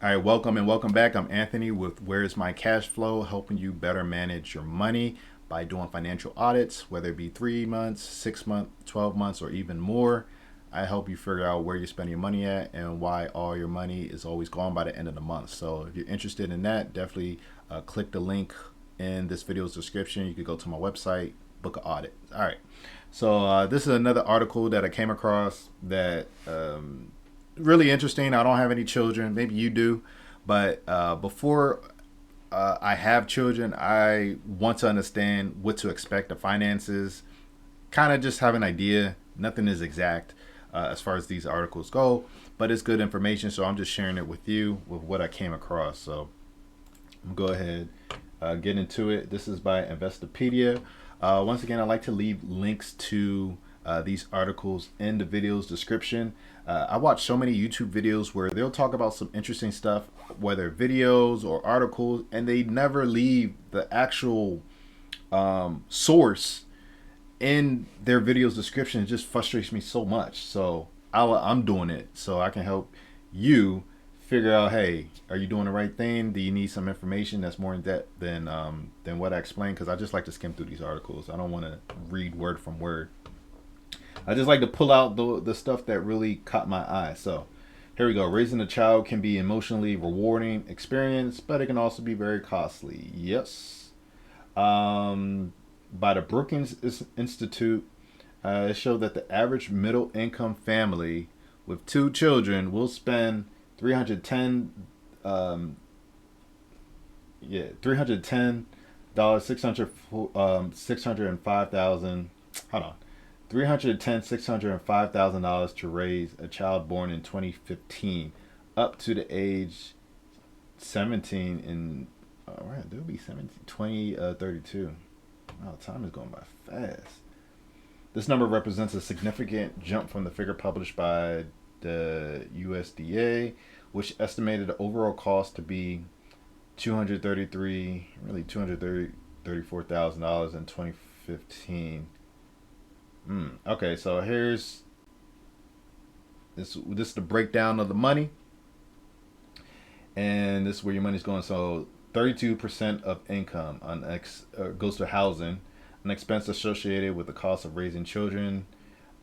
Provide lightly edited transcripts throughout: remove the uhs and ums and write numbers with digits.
All right, welcome and welcome back. I'm Anthony with Where's My Cash Flow, helping you better manage your money by doing financial audits, whether it be 3 months, 6 months, 12 months, or even more. I help you figure out where you're spending your money at and why all your money is always gone by the end of the month. So if you're interested in that, definitely click the link in this video's description. You could go to my website, book an audit. All right. So this is another article that I came across that really interesting. I don't have any children. Maybe you do. But before I have children, I want to understand what to expect of finances. Kind of just have an idea. Nothing is exact as far as these articles go, but it's good information. So I'm just sharing it with you with what I came across. So I'm going to go ahead, get into it. This is by Investopedia. Once again, I like to leave links to these articles in the video's description. I watch so many YouTube videos where they'll talk about some interesting stuff, whether videos or articles, and they never leave the actual source in their video's description. It just frustrates me so much. So I'm doing it so I can help you figure out, hey, are you doing the right thing? Do you need some information that's more in depth than what I explained? Because I just like to skim through these articles. I don't want to read word from word. I just like to pull out the stuff that really caught my eye. So here we go. Raising a child can be emotionally rewarding experience, but it can also be very costly. Yes. By the Brookings Institute, it showed that the average middle income family with two children will spend 310 $310 $605,000. Hold on. $605,000 to raise a child born in 2015 up to the age 17 in right, they'll be 17 2032. Wow, time is going by fast. This number represents a significant jump from the figure published by the USDA, which estimated the overall cost to be $234,000 in 2015. Okay, so here's this is the breakdown of the money, and this is where your money's going. So 32% of income goes to housing. An expense associated with the cost of raising children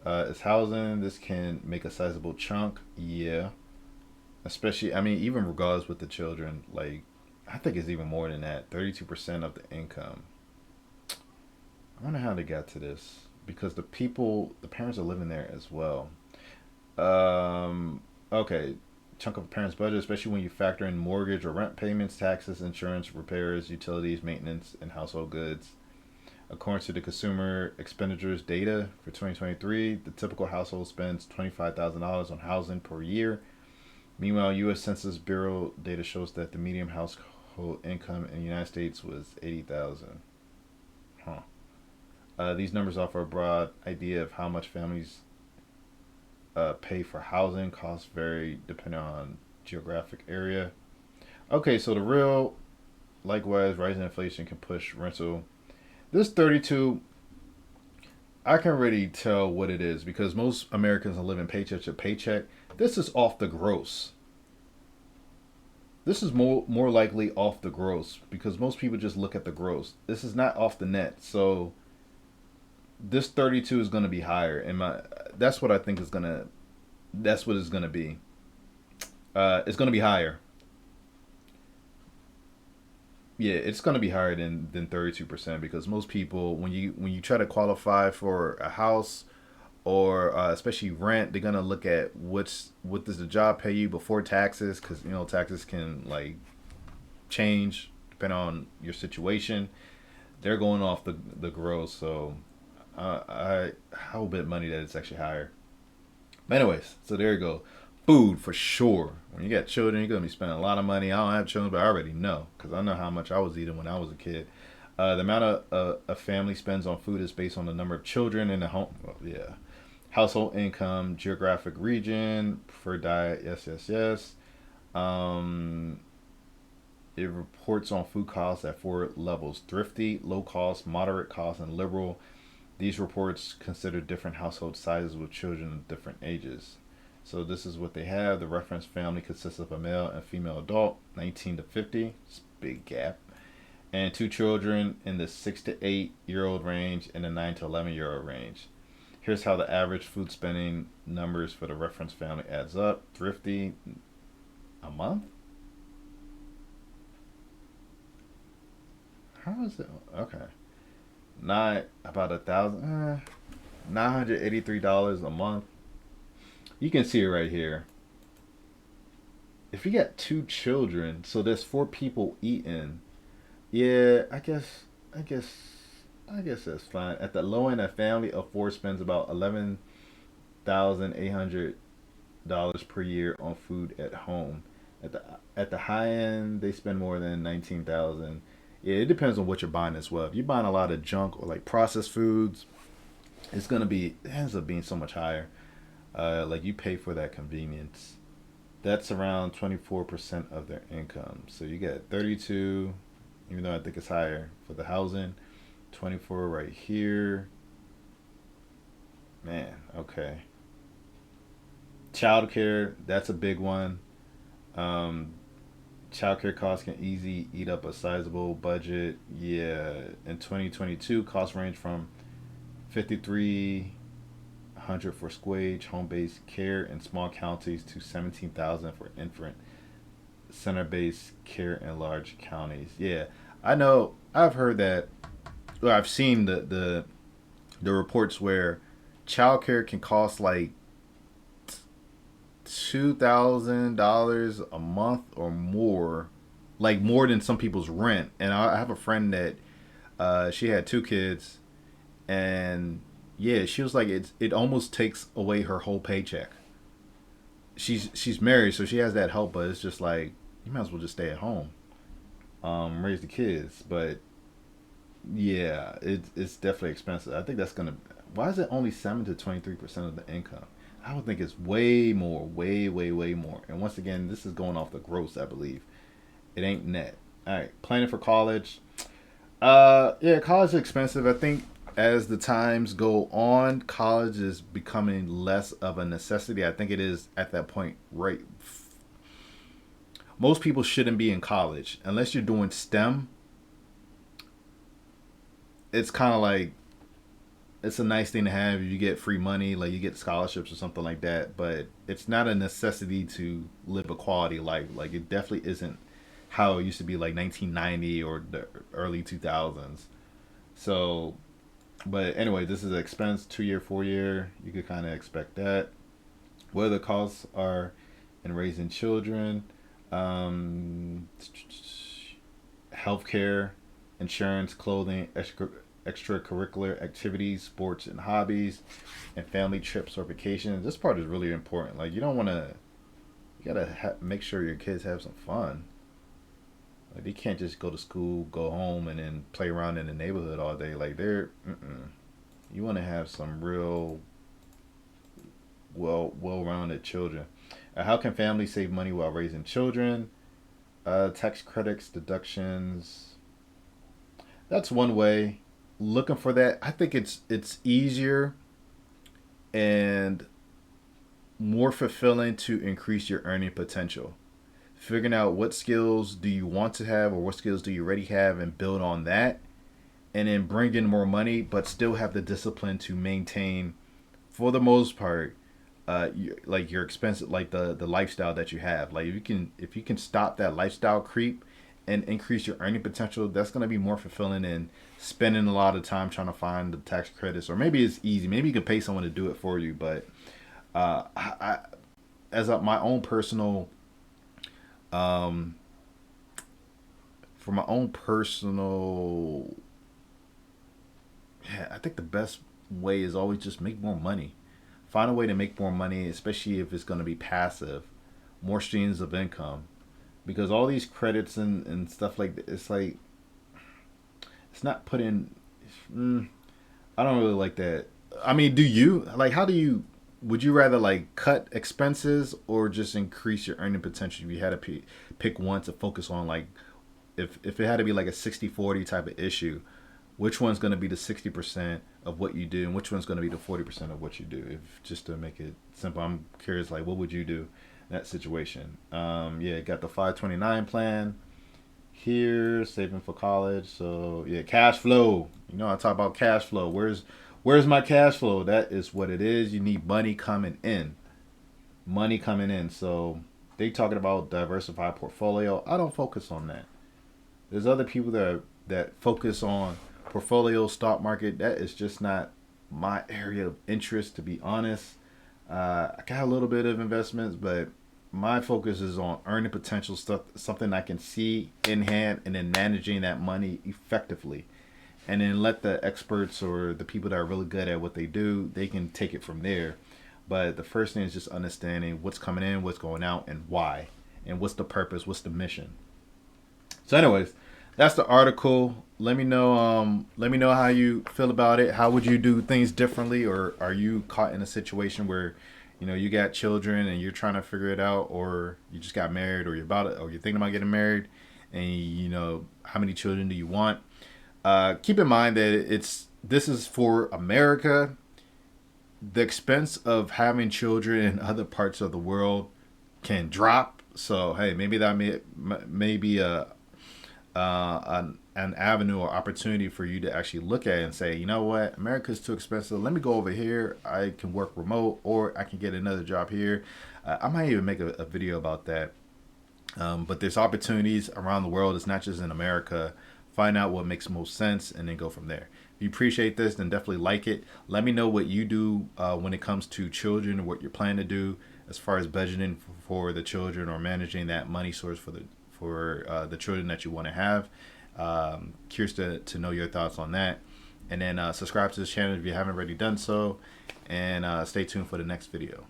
is housing. This can make a sizable chunk. Yeah. Especially, I mean, even regardless with the children, like, I think it's even more than that. 32% of the income. I wonder how they got to this. Because the parents are living there as well. Okay. Chunk of a parent's budget, especially when you factor in mortgage or rent payments, taxes, insurance, repairs, utilities, maintenance, and household goods. According to the Consumer Expenditures data for 2023, the typical household spends $25,000 on housing per year. Meanwhile, U.S. Census Bureau data shows that the median household income in the United States was $80,000. Huh. These numbers offer a broad idea of how much families pay for housing. Costs vary depending on geographic area. Okay, so likewise, rising inflation can push rental. This 32, I can already tell what it is because most Americans are living paycheck to paycheck. This is off the gross. This is more likely off the gross because most people just look at the gross. This is not off the net. So this 32 is going to be higher, and that's what I think is going to. That's what it's going to be. It's going to be higher. Yeah, it's going to be higher than 32% because most people, when you try to qualify for a house or especially rent, they're going to look at what does the job pay you before taxes, because taxes can like change depending on your situation. They're going off the gross, so. I will bet money that it's actually higher. But anyways, so there you go. Food for sure. When you got children, you're gonna be spending a lot of money. I don't have children, but I already know because I know how much I was eating when I was a kid. The amount a family spends on food is based on the number of children in the home. Well, yeah, household income, geographic region, preferred diet. Yes. It reports on food costs at 4 levels: thrifty, low cost, moderate cost, and liberal. These reports consider different household sizes with children of different ages. So this is what they have. The reference family consists of a male and female adult, 19 to 50. It's a big gap. And two children in the 6 to 8 year old range and the 9 to 11-year-old range. Here's how the average food spending numbers for the reference family adds up. Thrifty, a month? How is it? Okay. About $983 a month. You can see it right here. If you got two children, so there's four people eating. Yeah, I guess, I guess that's fine. At the low end, a family of four spends about $11,800 per year on food at home. At the high end, they spend more than 19,000. Yeah, it depends on what you're buying as well. If you're buying a lot of junk or like processed foods, it ends up being so much higher. Like you pay for that convenience. That's around 24% of their income. So you get 32, even though I think it's higher for the housing. 24 right here. Man, okay. Childcare, that's a big one. Um, Childcare costs can easily eat up a sizable budget. Yeah, in 2022, costs range from 5,300 for squage, home-based care in small counties to 17,000 for infant center-based care in large counties. Yeah, I know. I've heard that. Well, I've seen the reports where childcare can cost like $2,000 a month or more, like more than some people's rent. And I have a friend that she had two kids, and yeah, she was like it almost takes away her whole paycheck. She's married, so she has that help, but it's just like you might as well just stay at home, raise the kids. But yeah, it's definitely expensive. I think that's gonna. Why is it only 7 to 23% of the income? I would think it's way more, way more. And once again, this is going off the gross, I believe. It ain't net. All right, planning for college. Yeah, college is expensive. I think as the times go on, college is becoming less of a necessity. I think it is at that point, right? Most people shouldn't be in college unless you're doing STEM. It's kind of like it's a nice thing to have if you get free money, like you get scholarships or something like that. But it's not a necessity to live a quality life. Like it definitely isn't how it used to be, like 1990 or the early 2000s. So, but anyway, this is an expense 2 year, 4 year. You could kind of expect that. What the costs are in raising children, um, healthcare, insurance, clothing, extracurricular activities, sports and hobbies, and family trips or vacations. This part is really important. Like you don't want to, you gotta make sure your kids have some fun. Like they can't just go to school, go home, and then play around in the neighborhood all day. Like you want to have some real well-rounded children. How can families save money while raising children? Tax credits, deductions. That's one way. Looking for that, I think it's easier and more fulfilling to increase your earning potential. Figuring out what skills do you want to have or what skills do you already have and build on that, and then bring in more money, but still have the discipline to maintain, for the most part, like your expenses, like the lifestyle that you have. Like if you can stop that lifestyle creep and increase your earning potential, that's gonna be more fulfilling than spending a lot of time trying to find the tax credits. Or maybe it's easy. Maybe you can pay someone to do it for you. But I as my own personal, um, for my own personal, yeah, I think the best way is always just make more money. Find a way to make more money, especially if it's going to be passive, more streams of income. Because all these credits and stuff like that, it's like, it's not put in. Mm, I don't really like that. I mean, do you? Like, how do you. Would you rather like cut expenses or just increase your earning potential? If you had to pick one to focus on, like if it had to be like a 60-40 type of issue, which one's going to be the 60% of what you do and which one's going to be the 40% of what you do. If just to make it simple, I'm curious, like, what would you do in that situation? Yeah, got the 529 plan here, saving for college. So yeah, cash flow. You know, I talk about cash flow. Where's my cash flow? That is what it is. You need money coming in. Money coming in. So they talking about diversified portfolio. I don't focus on that. There's other people that focus on portfolio, stock market. That is just not my area of interest, to be honest. I got a little bit of investments, but my focus is on earning potential stuff, something I can see in hand, and then managing that money effectively. And then let the experts or the people that are really good at what they do, they can take it from there. But the first thing is just understanding what's coming in, what's going out, and why, and what's the purpose, what's the mission. So, anyways, that's the article. Let me know. Let me know how you feel about it. How would you do things differently, or are you caught in a situation where, you know, you got children and you're trying to figure it out, or you just got married, or you're about it, or you're thinking about getting married, and you know how many children do you want? Keep in mind that this is for America. The expense of having children in other parts of the world can drop. So hey, maybe that may be an avenue or opportunity for you to actually look at and say, you know what, America's too expensive. Let me go over here. I can work remote, or I can get another job here. I might even make a video about that. But there's opportunities around the world. It's not just in America. Find out what makes most sense and then go from there. If you appreciate this, then definitely like it. Let me know what you do when it comes to children, or what you're planning to do as far as budgeting for the children, or managing that money source for the children that you want to have. Curious to know your thoughts on that. And then subscribe to this channel if you haven't already done so. And stay tuned for the next video.